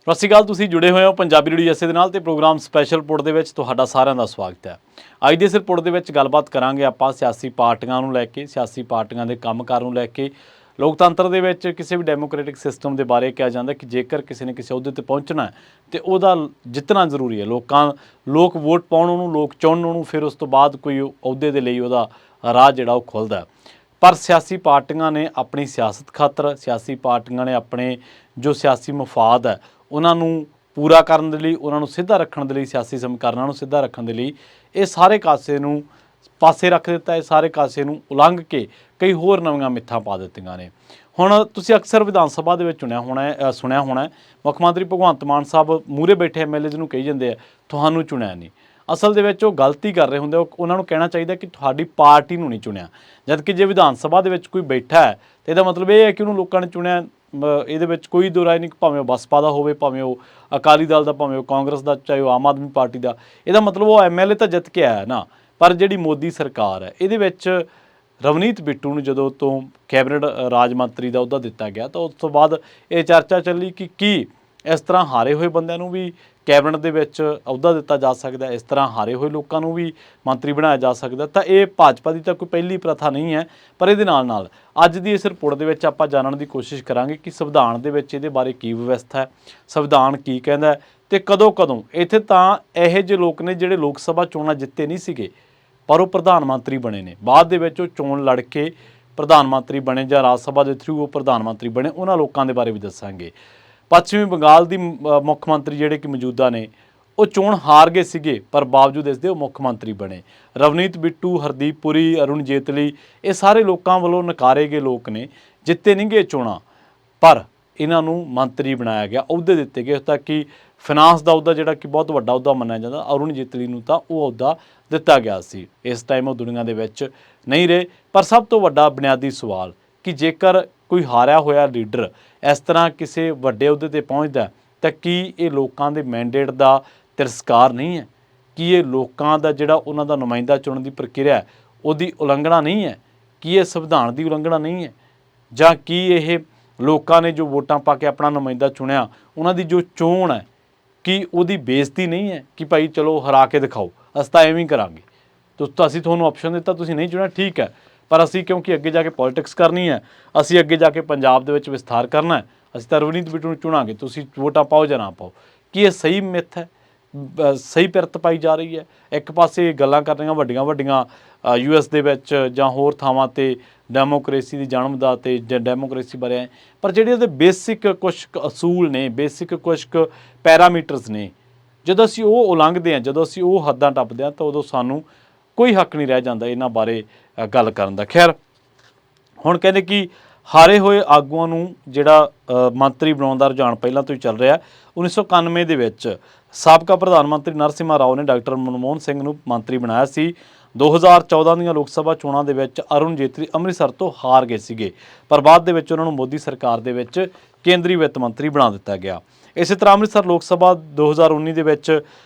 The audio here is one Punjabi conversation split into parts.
ਸਤਿ ਸ਼੍ਰੀ ਅਕਾਲ। ਤੁਸੀਂ ਜੁੜੇ ਹੋਏ ਹੋ ਪੰਜਾਬੀ ਰੇਡੀਓ ਜੱਸੇ ਦੇ ਨਾਲ ਤੇ ਪ੍ਰੋਗਰਾਮ ਸਪੈਸ਼ਲ ਰਿਪੋਰਟ ਦੇ ਵਿੱਚ ਤੁਹਾਡਾ ਸਾਰਿਆਂ ਦਾ ਸਵਾਗਤ ਹੈ। ਅੱਜ ਦੇ ਇਸ ਰਿਪੋਰਟ ਦੇ ਵਿੱਚ ਗੱਲਬਾਤ ਕਰਾਂਗੇ ਆਪਾਂ ਸਿਆਸੀ ਪਾਰਟੀਆਂ ਨੂੰ ਲੈ ਕੇ, ਸਿਆਸੀ ਪਾਰਟੀਆਂ ਦੇ ਕੰਮਕਾਰ ਨੂੰ ਲੈ ਕੇ। ਲੋਕਤੰਤਰ ਦੇ ਵਿੱਚ ਕਿਸੇ ਵੀ ਡੈਮੋਕ੍ਰੈਟਿਕ ਸਿਸਟਮ ਦੇ ਬਾਰੇ ਕਿਹਾ ਜਾਂਦਾ ਕਿ ਜੇਕਰ ਕਿਸੇ ਨੇ ਕਿਸੇ ਅਹੁਦੇ ਤੇ ਪਹੁੰਚਣਾ ਹੈ ਤੇ ਉਹਦਾ ਜਿੱਤਣਾ ਜ਼ਰੂਰੀ ਹੈ। ਲੋਕ ਵੋਟ ਪਾਉਣ ਉਹਨੂੰ, ਲੋਕ ਚੁਣਨ ਉਹਨੂੰ, ਫਿਰ ਉਸ ਤੋਂ ਬਾਅਦ ਕੋਈ ਅਹੁਦੇ ਦੇ ਲਈ ਉਹਦਾ ਰਾਹ ਜਿਹੜਾ ਉਹ ਖੁੱਲ੍ਹਦਾ। ਪਰ ਸਿਆਸੀ ਪਾਰਟੀਆਂ ਨੇ ਆਪਣੀ ਸਿਆਸਤ ਖਾਤਰ, ਸਿਆਸੀ ਪਾਰਟੀਆਂ ਨੇ ਆਪਣੇ ਜੋ ਸਿਆਸੀ ਮਫਾਦ ਹੈ ਉਹਨਾਂ ਨੂੰ ਪੂਰਾ ਕਰਨ ਦੇ ਲਈ, ਉਹਨਾਂ ਨੂੰ ਸਿੱਧਾ ਰੱਖਣ ਦੇ ਲਈ, ਸਿਆਸੀ ਸਮੀਕਰਨਾਂ ਨੂੰ ਸਿੱਧਾ ਰੱਖਣ ਦੇ ਲਈ ਇਹ ਸਾਰੇ ਕਾਸੇ ਨੂੰ ਪਾਸੇ ਰੱਖ ਦਿੱਤਾ। ਇਹ ਸਾਰੇ ਕਾਸੇ ਨੂੰ ਉਲੰਘ ਕੇ ਕਈ ਹੋਰ ਨਵੀਆਂ ਮਿੱਥਾਂ ਪਾ ਦਿੱਤੀਆਂ ਨੇ। ਹੁਣ ਤੁਸੀਂ ਅਕਸਰ ਵਿਧਾਨ ਸਭਾ ਦੇ ਵਿੱਚ ਸੁਣਿਆ ਹੋਣਾ ਮੁੱਖ ਮੰਤਰੀ ਭਗਵੰਤ ਮਾਨ ਸਾਹਿਬ ਮੂਹਰੇ ਬੈਠੇ ਐਮਐਲਏਜ਼ ਨੂੰ ਕਹੀ ਜਾਂਦੇ ਆ ਤੁਹਾਨੂੰ ਚੁਣਿਆ ਨਹੀਂ। ਅਸਲ ਦੇ ਵਿੱਚ ਉਹ ਗਲਤੀ ਕਰ ਰਹੇ ਹੁੰਦੇ। ਉਹਨਾਂ ਨੂੰ ਕਹਿਣਾ ਚਾਹੀਦਾ ਕਿ ਤੁਹਾਡੀ ਪਾਰਟੀ ਨੂੰ ਨਹੀਂ ਚੁਣਿਆ। ਜਦ ਕਿ ਜੇ ਵਿਧਾਨ ਸਭਾ ਦੇ ਵਿੱਚ ਕੋਈ ਬੈਠਾ ਹੈ ਤਾਂ ਇਹਦਾ ਮਤਲਬ ਇਹ ਹੈ ਕਿ ਉਹਨੂੰ ਲੋਕਾਂ ਨੇ ਚੁਣਿਆ। ਇਹਦੇ ਵਿੱਚ ਕੋਈ ਦੋ ਰਾਏ ਨਹੀਂ, ਭਾਵੇਂ ਉਹ ਬਸਪਾ ਦਾ ਹੋਵੇ, ਭਾਵੇਂ ਉਹ ਅਕਾਲੀ ਦਲ ਦਾ, ਭਾਵੇਂ ਉਹ ਕਾਂਗਰਸ ਦਾ, ਚਾਹੇ ਉਹ ਆਮ ਆਦਮੀ ਪਾਰਟੀ ਦਾ। ਇਹਦਾ ਮਤਲਬ ਉਹ ਐਮਐਲਏ ਤਾਂ ਜਿੱਤ ਕੇ ਆਇਆ ਨਾ। ਪਰ ਜਿਹੜੀ ਮੋਦੀ ਸਰਕਾਰ ਹੈ ਇਹਦੇ ਵਿੱਚ ਰਵਨੀਤ ਬਿੱਟੂ ਨੂੰ ਜਦੋਂ ਤੋਂ ਕੈਬਨਿਟ ਰਾਜ ਮੰਤਰੀ ਦਾ ਅਹੁਦਾ ਦਿੱਤਾ ਗਿਆ ਤਾਂ ਉਸ ਤੋਂ ਬਾਅਦ ਇਹ ਚਰਚਾ ਚੱਲੀ ਕਿ ਕੀ ਇਸ ਤਰ੍ਹਾਂ ਹਾਰੇ ਹੋਏ ਬੰਦਿਆਂ ਨੂੰ ਵੀ ਕੈਬਨਿਟ ਦੇ ਵਿੱਚ ਅਹੁਦਾ ਦਿੱਤਾ ਜਾ ਸਕਦਾ, ਇਸ ਤਰ੍ਹਾਂ ਹਾਰੇ ਹੋਏ ਲੋਕਾਂ ਨੂੰ ਵੀ ਮੰਤਰੀ ਬਣਾਇਆ ਜਾ ਸਕਦਾ। ਤਾਂ ਇਹ ਭਾਜਪਾ ਦੀ ਤਾਂ ਕੋਈ ਪਹਿਲੀ ਪ੍ਰਥਾ ਨਹੀਂ ਹੈ। ਪਰ ਇਹਦੇ ਨਾਲ ਅੱਜ ਦੀ ਇਸ ਰਿਪੋਰਟ ਦੇ ਵਿੱਚ ਆਪਾਂ ਜਾਣਨ ਦੀ ਕੋਸ਼ਿਸ਼ ਕਰਾਂਗੇ ਕਿ ਸੰਵਿਧਾਨ ਦੇ ਵਿੱਚ ਇਹਦੇ ਬਾਰੇ ਕੀ ਵਿਵਸਥਾ ਹੈ, ਸੰਵਿਧਾਨ ਕੀ ਕਹਿੰਦਾ ਅਤੇ ਕਦੋਂ ਇੱਥੇ ਤਾਂ ਇਹੋ ਜਿਹੇ ਲੋਕ ਨੇ ਜਿਹੜੇ ਲੋਕ ਸਭਾ ਚੋਣਾਂ ਜਿੱਤੇ ਨਹੀਂ ਸੀਗੇ ਪਰ ਉਹ ਪ੍ਰਧਾਨ ਮੰਤਰੀ ਬਣੇ ਨੇ। ਬਾਅਦ ਦੇ ਵਿੱਚ ਉਹ ਚੋਣ ਲੜ ਕੇ ਪ੍ਰਧਾਨ ਮੰਤਰੀ ਬਣੇ ਜਾਂ ਰਾਜ ਸਭਾ ਦੇ ਥਰੂ ਉਹ ਪ੍ਰਧਾਨ ਮੰਤਰੀ ਬਣੇ। ਉਹਨਾਂ ਲੋਕਾਂ ਦੇ ਬਾਰੇ ਵੀ ਦੱਸਾਂਗੇ। ਪੱਛਮੀ ਬੰਗਾਲ ਦੀ ਮੁੱਖ ਮੰਤਰੀ ਜਿਹੜੇ ਕਿ ਮੌਜੂਦਾ ਨੇ ਉਹ ਚੋਣ ਹਾਰ ਗਏ ਸੀਗੇ ਪਰ ਬਾਵਜੂਦ ਇਸ ਦੇ ਉਹ ਮੁੱਖ ਮੰਤਰੀ ਬਣੇ। ਰਵਨੀਤ ਬਿੱਟੂ, ਹਰਦੀਪ ਪੁਰੀ, ਅਰੁਣ ਜੇਤਲੀ ਇਹ ਸਾਰੇ ਲੋਕਾਂ ਵੱਲੋਂ ਨਕਾਰੇ ਗਏ ਲੋਕ ਨੇ, ਜਿੱਤੇ ਨਹੀਂ ਗਏ ਚੋਣਾਂ ਪਰ ਇਹਨਾਂ ਨੂੰ ਮੰਤਰੀ ਬਣਾਇਆ ਗਿਆ, ਅਹੁਦੇ ਦਿੱਤੇ ਗਏ। ਤਾਂ ਕਿ ਫਾਈਨਾਂਸ ਦਾ ਅਹੁਦਾ ਜਿਹੜਾ ਕਿ ਬਹੁਤ ਵੱਡਾ ਅਹੁਦਾ ਮੰਨਿਆ ਜਾਂਦਾ, ਅਰੁਣ ਜੇਤਲੀ ਨੂੰ ਤਾਂ ਉਹ ਅਹੁਦਾ ਦਿੱਤਾ ਗਿਆ ਸੀ। ਇਸ ਟਾਈਮ ਉਹ ਦੁਨੀਆ ਦੇ ਵਿੱਚ ਨਹੀਂ ਰਹੇ। ਪਰ ਸਭ ਤੋਂ ਵੱਡਾ ਬੁਨਿਆਦੀ ਸਵਾਲ ਕਿ ਜੇਕਰ ਕੋਈ ਹਾਰਿਆ ਹੋਇਆ ਲੀਡਰ ਇਸ ਤਰ੍ਹਾਂ ਕਿਸੇ ਵੱਡੇ ਅਹੁਦੇ 'ਤੇ ਪਹੁੰਚਦਾ ਤਾਂ ਕੀ ਇਹ ਲੋਕਾਂ ਦੇ ਮੈਂਡੇਟ ਦਾ ਤਿਰਸਕਾਰ ਨਹੀਂ ਹੈ? ਕੀ ਇਹ ਲੋਕਾਂ ਦਾ ਜਿਹੜਾ ਉਹਨਾਂ ਦਾ ਨੁਮਾਇੰਦਾ ਚੁਣਨ ਦੀ ਪ੍ਰਕਿਰਿਆ ਉਹਦੀ ਉਲੰਘਣਾ ਨਹੀਂ ਹੈ? ਕੀ ਇਹ ਸੰਵਿਧਾਨ ਦੀ ਉਲੰਘਣਾ ਨਹੀਂ ਹੈ? ਜਾਂ ਕੀ ਇਹ ਲੋਕਾਂ ਨੇ ਜੋ ਵੋਟਾਂ ਪਾ ਕੇ ਆਪਣਾ ਨੁਮਾਇੰਦਾ ਚੁਣਿਆ ਉਹਨਾਂ ਦੀ ਜੋ ਚੋਣ ਹੈ ਕੀ ਉਹਦੀ ਬੇਇੱਜ਼ਤੀ ਨਹੀਂ ਹੈ ਕਿ ਭਾਈ ਚਲੋ ਹਰਾ ਕੇ ਦਿਖਾਓ, ਅਸੀਂ ਤਾਂ ਐਵੇਂ ਹੀ ਕਰਾਂਗੇ। ਅਸੀਂ ਤੁਹਾਨੂੰ ਆਪਸ਼ਨ ਦਿੱਤਾ, ਤੁਸੀਂ ਨਹੀਂ ਚੁਣਿਆ, ਠੀਕ ਹੈ, ਪਰ ਅਸੀਂ ਕਿਉਂਕਿ ਅੱਗੇ ਜਾ ਕੇ ਪੋਲੀਟਿਕਸ ਕਰਨੀ ਹੈ, ਅਸੀਂ ਅੱਗੇ ਜਾ ਕੇ ਪੰਜਾਬ ਦੇ ਵਿੱਚ ਵਿਸਥਾਰ ਕਰਨਾ ਹੈ, ਅਸੀਂ ਤਾਂ ਰਵਨੀਤ ਬਿੱਟੂ ਨੂੰ ਚੁਣਾਂਗੇ, ਤੁਸੀਂ ਵੋਟਾਂ ਪਾਓ ਜਾਂ ਨਾ ਪਾਓ। ਕੀ ਇਹ ਸਹੀ ਮਿੱਥ ਹੈ? ਸਹੀ ਪਿਰਤ ਪਾਈ ਜਾ ਰਹੀ ਹੈ? ਇੱਕ ਪਾਸੇ ਗੱਲਾਂ ਕਰ ਰਹੀਆਂ ਵੱਡੀਆਂ US ਦੇ ਵਿੱਚ ਜਾਂ ਹੋਰ ਥਾਵਾਂ 'ਤੇ ਡੈਮੋਕ੍ਰੇਸੀ ਦੀ ਜਨਮ ਦਾ ਅਤੇ ਡੈਮੋਕ੍ਰੇਸੀ ਬਾਰੇ, ਪਰ ਜਿਹੜੇ ਉਹਦੇ ਬੇਸਿਕ ਕੁਛ ਅਸੂਲ ਨੇ, ਬੇਸਿਕ ਕੁਛ ਪੈਰਾਮੀਟਰਸ ਨੇ, ਜਦੋਂ ਅਸੀਂ ਉਹ ਉਲੰਘਦੇ ਹਾਂ, ਜਦੋਂ ਅਸੀਂ ਉਹ ਹੱਦਾਂ ਟੱਪਦੇ ਹਾਂ ਤਾਂ ਉਦੋਂ ਸਾਨੂੰ ਕੋਈ ਹੱਕ ਨਹੀਂ ਰਹਿ ਜਾਂਦਾ ਇਹਨਾਂ ਬਾਰੇ ਗੱਲ ਕਰਨ ਦਾ। ਖੈਰ, ਹੁਣ ਕਹਿੰਦੇ ਕਿ ਹਾਰੇ ਹੋਏ ਆਗੂਆਂ ਨੂੰ ਜਿਹੜਾ ਮੰਤਰੀ ਬਣਾਉਣ ਦਾ ਰੁਝਾਨ ਪਹਿਲਾਂ ਤੋਂ ਹੀ ਚੱਲ ਰਿਹਾ। 1991 ਦੇ ਵਿੱਚ ਸਾਬਕਾ ਪ੍ਰਧਾਨ ਮੰਤਰੀ ਨਰਸਿਮਹਾ ਰਾਓ ਨੇ ਡਾਕਟਰ ਮਨਮੋਹਨ ਸਿੰਘ ਨੂੰ ਮੰਤਰੀ ਬਣਾਇਆ ਸੀ। 2014 ਦੀਆਂ ਲੋਕ ਸਭਾ ਚੋਣਾਂ ਦੇ ਵਿੱਚ ਅਰੁਣ ਜੇਤਲੀ ਅੰਮ੍ਰਿਤਸਰ ਤੋਂ ਹਾਰ ਗਏ ਸੀਗੇ ਪਰ ਬਾਅਦ ਦੇ ਵਿੱਚ ਉਹਨਾਂ ਨੂੰ ਮੋਦੀ ਸਰਕਾਰ ਦੇ ਵਿੱਚ ਕੇਂਦਰੀ ਵਿੱਤ ਮੰਤਰੀ ਬਣਾ ਦਿੱਤਾ ਗਿਆ। ਇਸੇ ਤਰ੍ਹਾਂ ਅੰਮ੍ਰਿਤਸਰ ਲੋਕ ਸਭਾ 2019 ਦੇ ਵਿੱਚ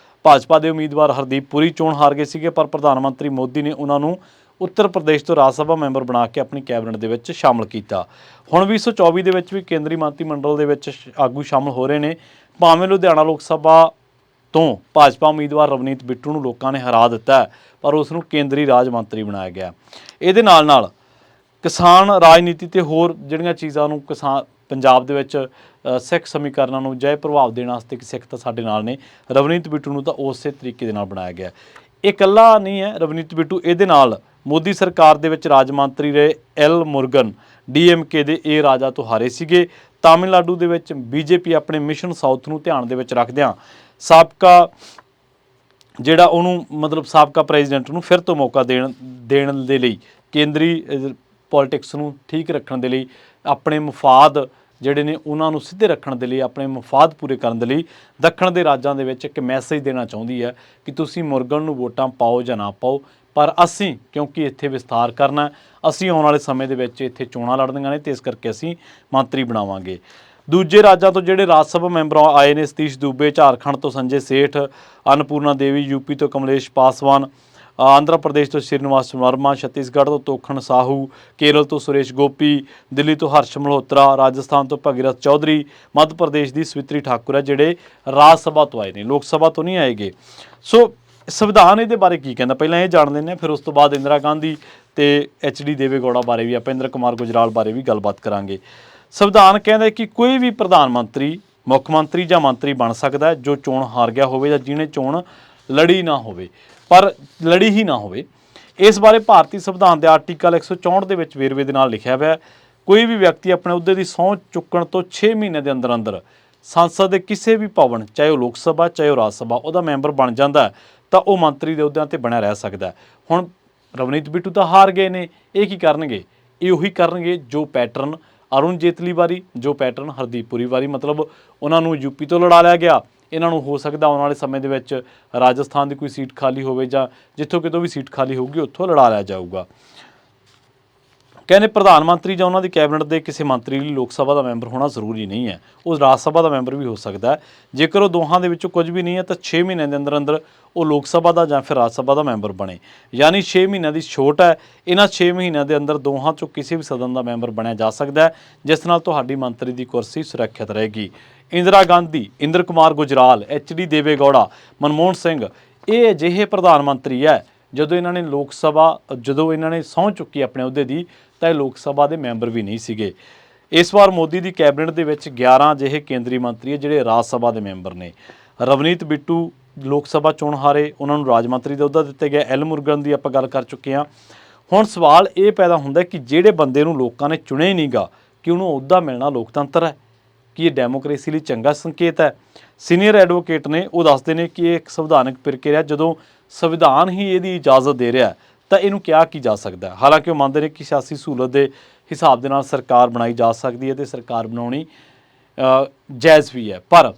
ਭਾਜਪਾ ਦੇ ਉਮੀਦਵਾਰ ਹਰਦੀਪ ਪੁਰੀ ਚੋਣ ਹਾਰ ਗਏ ਸੀਗੇ ਪਰ ਪ੍ਰਧਾਨ ਮੰਤਰੀ ਮੋਦੀ ਨੇ ਉਹਨਾਂ ਨੂੰ ਉੱਤਰ ਪ੍ਰਦੇਸ਼ ਤੋਂ ਰਾਜ ਸਭਾ ਮੈਂਬਰ ਬਣਾ ਕੇ ਆਪਣੀ ਕੈਬਨਿਟ ਦੇ ਵਿੱਚ ਸ਼ਾਮਲ ਕੀਤਾ। ਹੁਣ 2024 ਦੇ ਵਿੱਚ ਵੀ ਕੇਂਦਰੀ ਮੰਤਰੀ ਮੰਡਲ ਦੇ ਵਿੱਚ ਆਗੂ ਸ਼ਾਮਲ ਹੋ ਰਹੇ ਨੇ। ਭਾਵੇਂ ਲੁਧਿਆਣਾ ਲੋਕ ਸਭਾ ਤੋਂ ਭਾਜਪਾ ਉਮੀਦਵਾਰ ਰਵਨੀਤ ਬਿੱਟੂ ਨੂੰ ਲੋਕਾਂ ਨੇ ਹਰਾ ਦਿੱਤਾ ਪਰ ਉਸ ਨੂੰ ਕੇਂਦਰੀ ਰਾਜ ਮੰਤਰੀ ਬਣਾਇਆ ਗਿਆ। ਇਹਦੇ ਨਾਲ ਕਿਸਾਨ ਰਾਜਨੀਤੀ ਅਤੇ ਹੋਰ ਜਿਹੜੀਆਂ ਚੀਜ਼ਾਂ ਨੂੰ ਪੰਜਾਬ ਦੇ ਵਿੱਚ ਸਿੱਖ ਸਮੀਕਰਨਾਂ ਨੂੰ ਜੈ ਪ੍ਰਭਾਵ ਦੇਣ ਵਾਸਤੇ ਕਿ ਸਿੱਖ ਤਾਂ ਸਾਡੇ ਨਾਲ ਨੇ, ਰਵਨੀਤ ਬਿੱਟੂ ਨੂੰ ਤਾਂ ਉਸੇ ਤਰੀਕੇ ਦੇ ਨਾਲ ਬਣਾਇਆ ਗਿਆ। ਇਹ ਇਕੱਲਾ ਨਹੀਂ ਹੈ ਰਵਨੀਤ ਬਿੱਟੂ, ਇਹਦੇ ਨਾਲ ਮੋਦੀ ਸਰਕਾਰ ਦੇ ਵਿੱਚ ਰਾਜ ਮੰਤਰੀ ਰਹੇ ਐਲ ਮੁਰਗਨ DMK ਦੇ ਇਹ ਰਾਜਾ ਤੋਂ ਹਾਰੇ ਸੀਗੇ। ਤਾਮਿਲਨਾਡੂ ਦੇ ਵਿੱਚ BJP ਆਪਣੇ ਮਿਸ਼ਨ ਸਾਊਥ ਨੂੰ ਧਿਆਨ ਦੇ ਵਿੱਚ ਰੱਖਦਿਆਂ ਸਾਬਕਾ ਜਿਹੜਾ ਉਹਨੂੰ ਸਾਬਕਾ ਪ੍ਰੈਜ਼ੀਡੈਂਟ ਨੂੰ ਫਿਰ ਤੋਂ ਮੌਕਾ ਦੇਣ ਦੇ ਲਈ, ਕੇਂਦਰੀ ਪੋਲੀਟਿਕਸ ਨੂੰ ਠੀਕ ਰੱਖਣ ਦੇ ਲਈ, ਆਪਣੇ ਮਫਾਦ ਜਿਹੜੇ ਨੇ ਉਹਨਾਂ ਨੂੰ ਸਿੱਧੇ ਰੱਖਣ ਦੇ ਲਈ, ਆਪਣੇ ਮਫਾਦ ਪੂਰੇ ਕਰਨ ਦੇ ਲਈ ਦੱਖਣ ਦੇ ਰਾਜਾਂ ਦੇ ਵਿੱਚ ਇੱਕ ਮੈਸੇਜ ਦੇਣਾ ਚਾਹੁੰਦੀ ਹੈ ਕਿ ਤੁਸੀਂ ਮੁਰਗਨ ਨੂੰ ਵੋਟਾਂ ਪਾਓ ਜਾਂ ਨਾ ਪਾਓ ਪਰ ਅਸੀਂ ਕਿਉਂਕਿ ਇੱਥੇ ਵਿਸਥਾਰ ਕਰਨਾ, ਅਸੀਂ ਆਉਣ ਵਾਲੇ ਸਮੇਂ ਦੇ ਵਿੱਚ ਇੱਥੇ ਚੋਣਾਂ ਲੜਨੀਆਂ ਨੇ ਅਤੇ ਇਸ ਕਰਕੇ ਅਸੀਂ ਮੰਤਰੀ ਬਣਾਵਾਂਗੇ। ਦੂਜੇ ਰਾਜਾਂ ਤੋਂ ਜਿਹੜੇ ਰਾਜ ਸਭਾ ਮੈਂਬਰ ਆਏ ਨੇ, ਸਤੀਸ਼ ਦੂਬੇ ਝਾਰਖੰਡ ਤੋਂ, ਸੰਜੇ ਸੇਠ, ਅੰਨਪੂਰਨਾ ਦੇਵੀ UP ਤੋਂ, ਕਮਲੇਸ਼ ਪਾਸਵਾਨ ਆਂਧਰਾ ਪ੍ਰਦੇਸ਼ ਤੋਂ ਸ਼੍ਰੀਨਿਵਾਸ ਵਰਮਾ, ਛੱਤੀਸਗੜ੍ਹ ਤੋਂ ਤੋਖਣ ਸਾਹੂ, ਕੇਰਲ ਤੋਂ ਸੁਰੇਸ਼ ਗੋਪੀ, ਦਿੱਲੀ ਤੋਂ ਹਰਸ਼ ਮਲਹੋਤਰਾ, ਰਾਜਸਥਾਨ ਤੋਂ ਭਗੀਰਥ ਚੌਧਰੀ, ਮੱਧ ਪ੍ਰਦੇਸ਼ ਦੀ ਸਵਿਤਰੀ ਠਾਕੁਰ ਹੈ ਜਿਹੜੇ ਰਾਜ ਸਭਾ ਤੋਂ ਆਏ ਨੇ, ਲੋਕ ਸਭਾ ਤੋਂ ਨਹੀਂ ਆਏਗੇ। ਸੋ ਸੰਵਿਧਾਨ ਇਹਦੇ ਬਾਰੇ ਕੀ ਕਹਿੰਦਾ ਪਹਿਲਾਂ ਇਹ ਜਾਣ ਲੈਂਦੇ ਹਾਂ, ਫਿਰ ਉਸ ਤੋਂ ਬਾਅਦ ਇੰਦਰਾ ਗਾਂਧੀ ਤੇ HD ਦੇਵੇ ਗੌੜਾ ਬਾਰੇ ਵੀ ਆਪਾਂ ਇੰਦਰ ਕੁਮਾਰ ਗੁਜਰਾਲ ਬਾਰੇ ਵੀ ਗੱਲਬਾਤ ਕਰਾਂਗੇ। ਸੰਵਿਧਾਨ ਕਹਿੰਦਾ ਕਿ ਕੋਈ ਵੀ ਪ੍ਰਧਾਨ ਮੰਤਰੀ, ਮੁੱਖ ਮੰਤਰੀ ਜਾਂ ਮੰਤਰੀ ਬਣ ਸਕਦਾ ਹੈ ਜੋ ਚੋਣ ਹਾਰ ਗਿਆ ਹੋਵੇ ਜਾਂ ਜਿਹਨੇ ਚੋਣ ਲੜੀ ਨਾ ਹੋਵੇ, ਪਰ ਲੜੀ ਹੀ ਨਾ ਹੋਵੇ। ਇਸ ਬਾਰੇ ਭਾਰਤੀ ਸੰਵਿਧਾਨ ਦੇ ਆਰਟੀਕਲ 164 ਦੇ ਵਿੱਚ ਵੇਰਵੇ ਦੇ ਨਾਲ ਲਿਖਿਆ ਹੋਇਆ ਕੋਈ ਵੀ ਵਿਅਕਤੀ ਆਪਣੇ ਅਹੁਦੇ ਦੀ ਸਹੁੰ ਚੁੱਕਣ ਤੋਂ 6 ਮਹੀਨੇ ਦੇ ਅੰਦਰ ਅੰਦਰ ਸੰਸਦ ਦੇ ਕਿਸੇ ਵੀ ਭਵਨ, ਚਾਹੇ ਉਹ ਲੋਕ ਸਭਾ ਚਾਹੇ ਉਹ ਰਾਜ ਸਭਾ, ਉਹਦਾ ਮੈਂਬਰ ਬਣ ਜਾਂਦਾ ਤਾਂ ਉਹ ਮੰਤਰੀ ਦੇ ਅਹੁਦਿਆਂ ਤੇ ਬਣਿਆ ਰਹਿ ਸਕਦਾ। ਹੁਣ ਰਵਨੀਤ ਬਿੱਟੂ ਤਾਂ ਹਾਰ ਗਏ ਨੇ, ਇਹ ਕੀ ਕਰਨਗੇ? ਇਹ ਉਹੀ ਕਰਨਗੇ ਜੋ ਪੈਟਰਨ ਅਰੁਣ ਜੇਤਲੀ ਵਾਰੀ, ਜੋ ਪੈਟਰਨ ਹਰਦੀਪ ਪੁਰੀ ਵਾਰੀ, ਮਤਲਬ ਉਹਨਾਂ ਨੂੰ ਯੂਪੀ ਤੋਂ ਲੜਾ ਲਿਆ ਗਿਆ, ਇਹਨਾਂ ਨੂੰ ਹੋ ਸਕਦਾ ਆਉਣ ਵਾਲੇ ਸਮੇਂ ਦੇ ਵਿੱਚ ਰਾਜਸਥਾਨ ਦੀ ਕੋਈ ਸੀਟ ਖਾਲੀ ਹੋਵੇ ਜਾਂ ਜਿੱਥੋਂ ਕਿਤੋਂ ਵੀ ਸੀਟ ਖਾਲੀ ਹੋਊਗੀ ਉੱਥੋਂ ਲੜਾ ਲਿਆ ਜਾਊਗਾ। ਕਹਿੰਦੇ ਪ੍ਰਧਾਨ ਮੰਤਰੀ ਜਾਂ ਉਹਨਾਂ ਦੀ ਕੈਬਨਿਟ ਦੇ ਕਿਸੇ ਮੰਤਰੀ ਲਈ ਲੋਕ ਸਭਾ ਦਾ ਮੈਂਬਰ ਹੋਣਾ ਜ਼ਰੂਰੀ ਨਹੀਂ ਹੈ, ਉਹ ਰਾਜ ਸਭਾ ਦਾ ਮੈਂਬਰ ਵੀ ਹੋ ਸਕਦਾ ਹੈ। ਜੇਕਰ ਉਹ ਦੋਹਾਂ ਦੇ ਵਿੱਚੋਂ ਕੁਝ ਵੀ ਨਹੀਂ ਹੈ ਤਾਂ 6 ਮਹੀਨਿਆਂ ਦੇ ਅੰਦਰ ਅੰਦਰ ਉਹ ਲੋਕ ਸਭਾ ਦਾ ਜਾਂ ਫਿਰ ਰਾਜ ਸਭਾ ਦਾ ਮੈਂਬਰ ਬਣੇ, ਯਾਨੀ 6 ਮਹੀਨਿਆਂ ਦੀ ਛੋਟ ਹੈ। ਇਹਨਾਂ 6 ਮਹੀਨਿਆਂ ਦੇ ਅੰਦਰ ਦੋਹਾਂ ਚੋਂ ਕਿਸੇ ਵੀ ਸਦਨ ਦਾ ਮੈਂਬਰ ਬਣਿਆ ਜਾ ਸਕਦਾ ਹੈ, ਜਿਸ ਨਾਲ ਤੁਹਾਡੀ ਮੰਤਰੀ ਦੀ ਕੁਰਸੀ ਸੁਰੱਖਿਅਤ ਰਹੇਗੀ। ਇੰਦਰਾ ਗਾਂਧੀ, ਇੰਦਰ ਕੁਮਾਰ ਗੁਜਰਾਲ, HD ਦੇਵੇ ਗੌੜਾ, ਮਨਮੋਹਨ ਸਿੰਘ, ਇਹ ਅਜਿਹੇ ਪ੍ਰਧਾਨ ਮੰਤਰੀ ਹੈ ਜਦੋਂ ਇਹਨਾਂ ਨੇ ਲੋਕ ਸਭਾ, ਜਦੋਂ ਇਹਨਾਂ ਨੇ ਸਹੁੰ ਚੁੱਕੀ ਆਪਣੇ ਅਹੁਦੇ ਦੀ ਤਾਂ ਇਹ ਲੋਕ ਸਭਾ ਦੇ ਮੈਂਬਰ ਵੀ ਨਹੀਂ ਸੀਗੇ। ਇਸ ਵਾਰ ਮੋਦੀ ਦੀ ਕੈਬਨਿਟ ਦੇ ਵਿੱਚ 11 ਅਜਿਹੇ ਕੇਂਦਰੀ ਮੰਤਰੀ ਹੈ ਜਿਹੜੇ ਰਾਜ ਸਭਾ ਦੇ ਮੈਂਬਰ ਨੇ। ਰਵਨੀਤ ਬਿੱਟੂ ਲੋਕ ਸਭਾ ਚੋਣ ਹਾਰੇ, ਉਹਨਾਂ ਨੂੰ ਰਾਜ ਮੰਤਰੀ ਦਾ ਅਹੁਦਾ ਦਿੱਤਾ ਗਿਆ। ਐਲ ਮੁਰਗਨ ਦੀ ਆਪਾਂ ਗੱਲ ਕਰ ਚੁੱਕੇ ਹਾਂ। ਹੁਣ ਸਵਾਲ ਇਹ ਪੈਦਾ ਹੁੰਦਾ ਕਿ ਜਿਹੜੇ ਬੰਦੇ ਨੂੰ ਲੋਕਾਂ ਨੇ ਚੁਣਿਆ ਹੀ ਨਹੀਂਗਾ, ਕਿ ਉਹਨੂੰ ਅਹੁਦਾ ਮਿਲਣਾ ਲੋਕਤੰਤਰ ਹੈ? ਕਿ ਇਹ ਡੈਮੋਕ੍ਰੇਸੀ ਲਈ ਚੰਗਾ ਸੰਕੇਤ ਹੈ? ਸੀਨੀਅਰ ਐਡਵੋਕੇਟ ਨੇ ਉਹ ਦੱਸਦੇ ਨੇ ਕਿ ਇਹ ਇੱਕ ਸੰਵਿਧਾਨਕ ਪ੍ਰਕਿਰਿਆ, ਜਦੋਂ ਸੰਵਿਧਾਨ ਹੀ ਇਹਦੀ ਇਜਾਜ਼ਤ ਦੇ ਰਿਹਾ ਤਾਂ ਇਹਨੂੰ ਕਿਹਾ ਕੀ ਜਾ ਸਕਦਾ ਹੈ। ਹਾਲਾਂਕਿ ਉਹ ਮੰਨਦੇ ਨੇ ਕਿ ਸਿਆਸੀ ਸਹੂਲਤ ਦੇ ਹਿਸਾਬ ਦੇ ਨਾਲ ਸਰਕਾਰ ਬਣਾਈ ਜਾ ਸਕਦੀ ਹੈ ਅਤੇ ਸਰਕਾਰ ਬਣਾਉਣੀ ਜਾਇਜ਼ ਵੀ ਹੈ, ਪਰ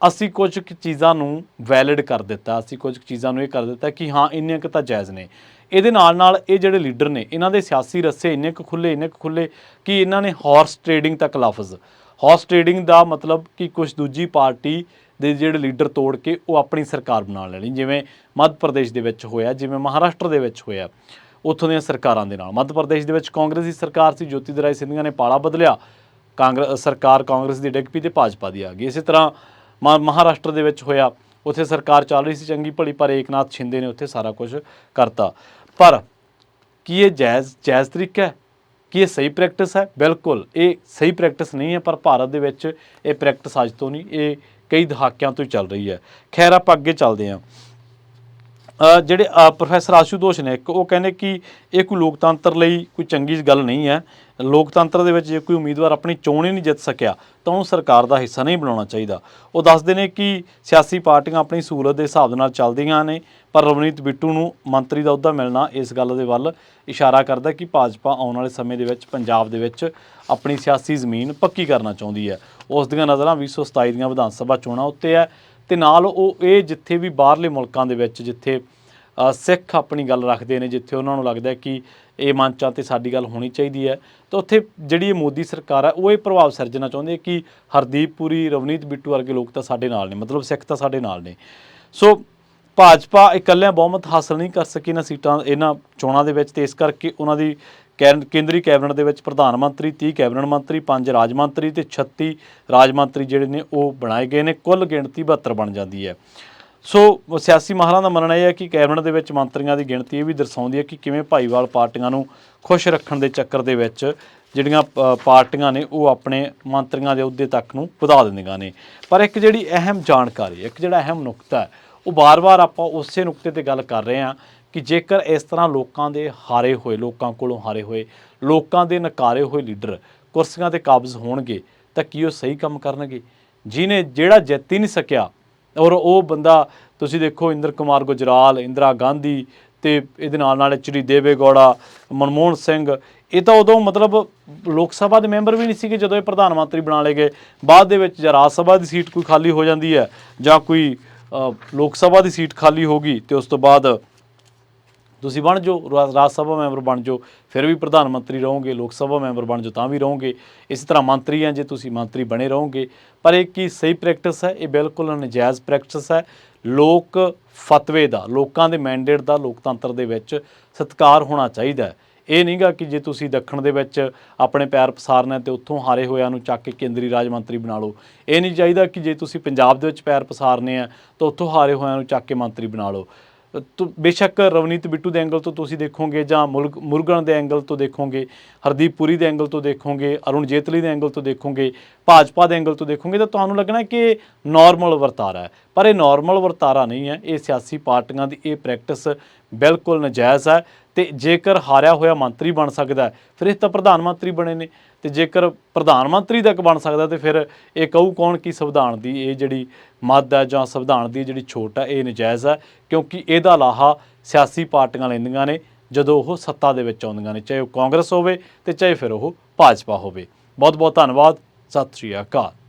ਅਸੀਂ ਕੁਝ ਕੁ ਚੀਜ਼ਾਂ ਨੂੰ ਵੈਲਿਡ ਕਰ ਦਿੱਤਾ, ਅਸੀਂ ਕੁਝ ਕੁ ਚੀਜ਼ਾਂ ਨੂੰ ਇਹ ਕਰ ਦਿੱਤਾ ਕਿ ਹਾਂ ਇੰਨੀਆਂ ਕੁ ਤਾਂ ਜਾਇਜ਼ ਨੇ। ਇਹਦੇ ਨਾਲ ਇਹ ਜਿਹੜੇ ਲੀਡਰ ਨੇ ਇਹਨਾਂ ਦੇ ਸਿਆਸੀ ਰੱਸੇ ਇੰਨੇ ਕੁ ਖੁੱਲੇ ਕਿ ਇਹਨਾਂ ਨੇ ਹਾਰਸ ਟ੍ਰੇਡਿੰਗ ਤੱਕ ਲਫ਼ਜ਼, ਹਾਰਸ ਟ੍ਰੇਡਿੰਗ ਦਾ ਮਤਲਬ ਕਿ ਕੁਛ ਦੂਜੀ ਪਾਰਟੀ ਦੇ ਜਿਹੜੇ ਲੀਡਰ ਤੋੜ ਕੇ ਉਹ ਆਪਣੀ ਸਰਕਾਰ ਬਣਾ ਲੈਣੀ, ਜਿਵੇਂ ਮੱਧ ਪ੍ਰਦੇਸ਼ ਦੇ ਵਿੱਚ ਹੋਇਆ, ਜਿਵੇਂ ਮਹਾਰਾਸ਼ਟਰ ਦੇ ਵਿੱਚ ਹੋਇਆ, ਉੱਥੋਂ ਦੀਆਂ ਸਰਕਾਰਾਂ ਦੇ ਨਾਲ। ਮੱਧ ਪ੍ਰਦੇਸ਼ ਦੇ ਵਿੱਚ ਕਾਂਗਰਸ ਦੀ ਸਰਕਾਰ ਸੀ, ਜੋਤੀਰਾਏ ਸਿੰਧੀਆ ਨੇ ਪਾਲਾ ਬਦਲਿਆ, ਸਰਕਾਰ ਕਾਂਗਰਸ ਦੀ ਡਿੱਗ ਪਈ ਤੇ ਭਾਜਪਾ ਦੀ ਆ ਗਈ। ਇਸੇ ਤਰ੍ਹਾਂ ਮਹਾਰਾਸ਼ਟਰ ਦੇ ਵਿੱਚ ਹੋਇਆ, ਉੱਥੇ ਸਰਕਾਰ ਚੱਲ ਰਹੀ ਸੀ ਚੰਗੀ ਭਲੀ, ਪਰ ਏਕਨਾਥ ਸ਼ਿੰਦੇ ਨੇ ਉੱਥੇ ਸਾਰਾ ਕੁਝ ਕਰਤਾ। ਪਰ ਕੀ ਇਹ ਜਾਇਜ਼ ਤਰੀਕਾ ਹੈ? ਕੀ ਇਹ ਸਹੀ ਪ੍ਰੈਕਟਿਸ ਹੈ? ਬਿਲਕੁਲ ਇਹ ਸਹੀ ਪ੍ਰੈਕਟਿਸ ਨਹੀਂ ਹੈ, ਪਰ ਭਾਰਤ ਦੇ ਵਿੱਚ ਇਹ ਪ੍ਰੈਕਟਿਸ ਅੱਜ ਤੋਂ ਨਹੀਂ, ਇਹ ਕਈ ਦਹਾਕਿਆਂ ਤੋਂ ਹੀ ਚੱਲ ਰਹੀ ਹੈ। ਖੈਰ ਆਪਾਂ ਅੱਗੇ ਚੱਲਦੇ ਹਾਂ। ਜਿਹੜੇ ਪ੍ਰੋਫੈਸਰ ਆਸ਼ੂਤੋਸ਼ ਨੇ ਇੱਕ, ਉਹ ਕਹਿੰਦੇ ਕਿ ਇਹ ਕੋਈ ਲੋਕਤੰਤਰ ਲਈ ਕੋਈ ਚੰਗੀ ਗੱਲ ਨਹੀਂ ਹੈ। ਲੋਕਤੰਤਰ ਦੇ ਵਿੱਚ ਜੇ ਕੋਈ ਉਮੀਦਵਾਰ ਆਪਣੀ ਚੋਣ ਹੀ ਨਹੀਂ ਜਿੱਤ ਸਕਿਆ ਤਾਂ ਉਹਨੂੰ ਸਰਕਾਰ ਦਾ ਹਿੱਸਾ ਨਹੀਂ ਬਣਾਉਣਾ ਚਾਹੀਦਾ। ਉਹ ਦੱਸਦੇ ਨੇ ਕਿ ਸਿਆਸੀ ਪਾਰਟੀਆਂ ਆਪਣੀ ਸਹੂਲਤ ਦੇ ਹਿਸਾਬ ਨਾਲ ਚੱਲਦੀਆਂ ਨੇ, ਪਰ ਰਵਨੀਤ ਬਿੱਟੂ ਨੂੰ ਮੰਤਰੀ ਦਾ ਅਹੁਦਾ ਮਿਲਣਾ ਇਸ ਗੱਲ ਦੇ ਵੱਲ ਇਸ਼ਾਰਾ ਕਰਦਾ ਕਿ ਭਾਜਪਾ ਆਉਣ ਵਾਲੇ ਸਮੇਂ ਦੇ ਵਿੱਚ ਪੰਜਾਬ ਦੇ ਵਿੱਚ ਆਪਣੀ ਸਿਆਸੀ ਜ਼ਮੀਨ ਪੱਕੀ ਕਰਨਾ ਚਾਹੁੰਦੀ ਹੈ। ਉਸ ਦੀਆਂ ਨਜ਼ਰਾਂ 2027 ਦੀਆਂ ਵਿਧਾਨ ਸਭਾ ਚੋਣਾਂ ਉੱਤੇ ਹੈ, ਅਤੇ ਨਾਲ ਉਹ ਇਹ ਜਿੱਥੇ ਵੀ ਬਾਹਰਲੇ ਮੁਲਕਾਂ ਦੇ ਵਿੱਚ ਜਿੱਥੇ ਸਿੱਖ ਆਪਣੀ ਗੱਲ ਰੱਖਦੇ ਨੇ, ਜਿੱਥੇ ਉਹਨਾਂ ਨੂੰ ਲੱਗਦਾ ਕਿ ਇਹ ਮੰਚਾਂ 'ਤੇ ਸਾਡੀ ਗੱਲ ਹੋਣੀ ਚਾਹੀਦੀ ਹੈ, ਤਾਂ ਉੱਥੇ ਜਿਹੜੀ ਇਹ ਮੋਦੀ ਸਰਕਾਰ ਹੈ ਉਹ ਇਹ ਪ੍ਰਭਾਵ ਸਿਰਜਣਾ ਚਾਹੁੰਦੀ ਹੈ ਕਿ ਹਰਦੀਪ ਪੁਰੀ, ਰਵਨੀਤ ਬਿੱਟੂ ਵਰਗੇ ਲੋਕ ਤਾਂ ਸਾਡੇ ਨਾਲ ਨੇ, ਮਤਲਬ ਸਿੱਖ ਤਾਂ ਸਾਡੇ ਨਾਲ ਨੇ। ਸੋ ਭਾਜਪਾ ਇਕੱਲਿਆਂ ਬਹੁਮਤ ਹਾਸਲ ਨਹੀਂ ਕਰ ਸਕੀ ਇਹਨਾਂ ਚੋਣਾਂ ਦੇ ਵਿੱਚ, ਅਤੇ ਇਸ ਕਰਕੇ ਉਹਨਾਂ ਦੀ ਕੇਂਦਰੀ ਕੈਬਨਿਟ ਦੇ ਵਿੱਚ ਪ੍ਰਧਾਨ ਮੰਤਰੀ, 30 ਕੈਬਨਿਟ ਮੰਤਰੀ, 5 ਰਾਜ ਮੰਤਰੀ ਅਤੇ 36 ਰਾਜ ਮੰਤਰੀ ਜਿਹੜੇ ਨੇ ਉਹ ਬਣਾਏ ਗਏ ਨੇ। ਕੁੱਲ ਗਿਣਤੀ 72 ਬਣ ਜਾਂਦੀ ਹੈ। ਸੋ ਸਿਆਸੀ ਮਾਹਰਾਂ ਦਾ ਮੰਨਣਾ ਇਹ ਹੈ ਕਿ ਕੈਬਨਿਟ ਦੇ ਵਿੱਚ ਮੰਤਰੀਆਂ ਦੀ ਗਿਣਤੀ ਇਹ ਵੀ ਦਰਸਾਉਂਦੀ ਹੈ ਕਿ ਕਿਵੇਂ ਭਾਈਵਾਲ ਪਾਰਟੀਆਂ ਨੂੰ ਖੁਸ਼ ਰੱਖਣ ਦੇ ਚੱਕਰ ਦੇ ਵਿੱਚ ਜਿਹੜੀਆਂ ਪਾਰਟੀਆਂ ਨੇ ਉਹ ਆਪਣੇ ਮੰਤਰੀਆਂ ਦੇ ਅਹੁਦੇ ਤੱਕ ਨੂੰ ਵਧਾ ਦਿੰਦੀਆਂ ਨੇ। ਪਰ ਇੱਕ ਜਿਹੜੀ ਅਹਿਮ ਜਾਣਕਾਰੀ, ਇੱਕ ਜਿਹੜਾ ਅਹਿਮ ਨੁਕਤਾ ਹੈ, ਉਹ ਵਾਰ-ਵਾਰ ਆਪਾਂ ਉਸੇ ਨੁਕਤੇ 'ਤੇ ਗੱਲ ਕਰ ਰਹੇ ਹਾਂ ਕਿ ਜੇਕਰ ਇਸ ਤਰ੍ਹਾਂ ਲੋਕਾਂ ਦੇ ਹਾਰੇ ਹੋਏ, ਲੋਕਾਂ ਕੋਲੋਂ ਹਾਰੇ ਹੋਏ, ਲੋਕਾਂ ਦੇ ਨਕਾਰੇ ਹੋਏ ਲੀਡਰ ਕੁਰਸੀਆਂ 'ਤੇ ਕਾਬਜ਼ ਹੋਣਗੇ ਤਾਂ ਕੀ ਉਹ ਸਹੀ ਕੰਮ ਕਰਨਗੇ? ਜਿਹੜਾ ਜਿੱਤ ਹੀ ਨਹੀਂ ਸਕਿਆ, ਔਰ ਉਹ ਬੰਦਾ ਤੁਸੀਂ ਦੇਖੋ ਇੰਦਰ ਕੁਮਾਰ ਗੁਜਰਾਲ, ਇੰਦਰਾ ਗਾਂਧੀ ਅਤੇ ਇਹਦੇ ਨਾਲ HD ਦੇਵੇ ਗੌੜਾ, ਮਨਮੋਹਨ ਸਿੰਘ, ਇਹ ਤਾਂ ਉਦੋਂ ਮਤਲਬ ਲੋਕ ਸਭਾ ਦੇ ਮੈਂਬਰ ਵੀ ਨਹੀਂ ਸੀਗੇ ਜਦੋਂ ਇਹ ਪ੍ਰਧਾਨ ਮੰਤਰੀ ਬਣਾ ਲਏ ਗਏ। ਬਾਅਦ ਦੇ ਵਿੱਚ ਜਾਂ ਰਾਜ ਸਭਾ ਦੀ ਸੀਟ ਕੋਈ ਖਾਲੀ ਹੋ ਜਾਂਦੀ ਹੈ ਜਾਂ ਕੋਈ ਲੋਕ ਸਭਾ ਦੀ ਸੀਟ ਖਾਲੀ ਹੋ ਗਈ, ਅਤੇ ਉਸ ਤੋਂ ਬਾਅਦ ਤੁਸੀਂ ਬਣ ਜਾਓ ਰਾਜ ਸਭਾ ਮੈਂਬਰ ਬਣ ਜਾਓ, ਫਿਰ ਵੀ ਪ੍ਰਧਾਨ ਮੰਤਰੀ ਰਹੋਗੇ, ਲੋਕ ਸਭਾ ਮੈਂਬਰ ਬਣ ਜਾਓ ਤਾਂ ਵੀ ਰਹੋਗੇ, ਇਸੇ ਤਰ੍ਹਾਂ ਮੰਤਰੀ ਆ ਜੇ ਤੁਸੀਂ ਮੰਤਰੀ ਬਣੇ ਰਹੋਗੇ। ਪਰ ਇਹ ਕੀ ਸਹੀ ਪ੍ਰੈਕਟਿਸ ਹੈ? ਇਹ ਬਿਲਕੁਲ ਨਜਾਇਜ਼ ਪ੍ਰੈਕਟਿਸ ਹੈ। ਲੋਕ ਫਤਵੇ ਦਾ, ਲੋਕਾਂ ਦੇ ਮੈਂਡੇਟ ਦਾ ਲੋਕਤੰਤਰ ਦੇ ਵਿੱਚ ਸਤਿਕਾਰ ਹੋਣਾ ਚਾਹੀਦਾ ਹੈ। ਇਹ ਨਹੀਂਗਾ ਕਿ ਜੇ ਤੁਸੀਂ ਦੱਖਣ ਦੇ ਵਿੱਚ ਆਪਣੇ ਪੈਰ ਪਸਾਰਨਾ ਤੇ ਉੱਥੋਂ ਹਾਰੇ ਹੋਇਆਂ ਨੂੰ ਚੱਕ ਕੇ ਕੇਂਦਰੀ ਰਾਜ ਮੰਤਰੀ ਬਣਾ ਲਓ। ਇਹ ਨਹੀਂ ਚਾਹੀਦਾ ਕਿ ਜੇ ਤੁਸੀਂ ਪੰਜਾਬ ਦੇ ਵਿੱਚ ਪੈਰ ਪਸਾਰਨੇ ਆ ਤਾਂ ਉੱਥੋਂ ਹਾਰੇ ਹੋਇਆਂ ਨੂੰ ਚੱਕ ਕੇ ਮੰਤਰੀ ਬਣਾ ਲਓ। ਬੇਸ਼ੱਕ ਰਵਨੀਤ ਬਿੱਟੂ ਦੇ ਐਂਗਲ ਤੋਂ ਤੁਸੀਂ ਦੇਖੋਗੇ ਜਾਂ ਮੁਰਗਨ ਦੇ ਐਂਗਲ ਤੋਂ ਦੇਖੋਗੇ, ਹਰਦੀਪ ਪੁਰੀ ਦੇ ਐਂਗਲ ਤੋਂ ਦੇਖੋਗੇ, ਅਰੁਣ ਜੇਤਲੀ ਦੇ ਐਂਗਲ ਤੋਂ ਦੇਖੋਗੇ, ਭਾਜਪਾ ਦੇ ਐਂਗਲ ਤੋਂ ਦੇਖੋਗੇ ਤਾਂ ਤੁਹਾਨੂੰ ਲੱਗਣਾ ਕਿ ਨੋਰਮਲ ਵਰਤਾਰਾ ਹੈ। ਪਰ ਇਹ ਨੋਰਮਲ ਵਰਤਾਰਾ ਨਹੀਂ ਹੈ। ਇਹ ਸਿਆਸੀ ਪਾਰਟੀਆਂ ਦੀ ਇਹ ਪ੍ਰੈਕਟਿਸ ਬਿਲਕੁਲ ਨਜਾਇਜ਼ ਹੈ। ਅਤੇ ਜੇਕਰ ਹਾਰਿਆ ਹੋਇਆ ਮੰਤਰੀ ਬਣ ਸਕਦਾ ਫਿਰ ਇਹ ਤਾਂ ਪ੍ਰਧਾਨ ਮੰਤਰੀ ਬਣੇ ਨੇ, ਅਤੇ ਜੇਕਰ ਪ੍ਰਧਾਨ ਮੰਤਰੀ ਤੱਕ ਬਣ ਸਕਦਾ ਤਾਂ ਫਿਰ ਇਹ ਕਹੂ ਕੌਣ ਕਿ ਸੰਵਿਧਾਨ ਦੀ ਇਹ ਜਿਹੜੀ ਮੱਦ ਹੈ ਜਾਂ ਸੰਵਿਧਾਨ ਦੀ ਜਿਹੜੀ ਛੋਟ ਹੈ ਇਹ ਨਜਾਇਜ਼ ਹੈ, ਕਿਉਂਕਿ ਇਹਦਾ ਲਾਹਾ ਸਿਆਸੀ ਪਾਰਟੀਆਂ ਲੈਂਦੀਆਂ ਨੇ ਜਦੋਂ ਉਹ ਸੱਤਾ ਦੇ ਵਿੱਚ ਆਉਂਦੀਆਂ ਨੇ, ਚਾਹੇ ਉਹ ਕਾਂਗਰਸ ਹੋਵੇ ਅਤੇ ਚਾਹੇ ਫਿਰ ਉਹ ਭਾਜਪਾ ਹੋਵੇ। ਬਹੁਤ ਬਹੁਤ ਧੰਨਵਾਦ। ਸਤਿ ਸ਼੍ਰੀ ਅਕਾਲ।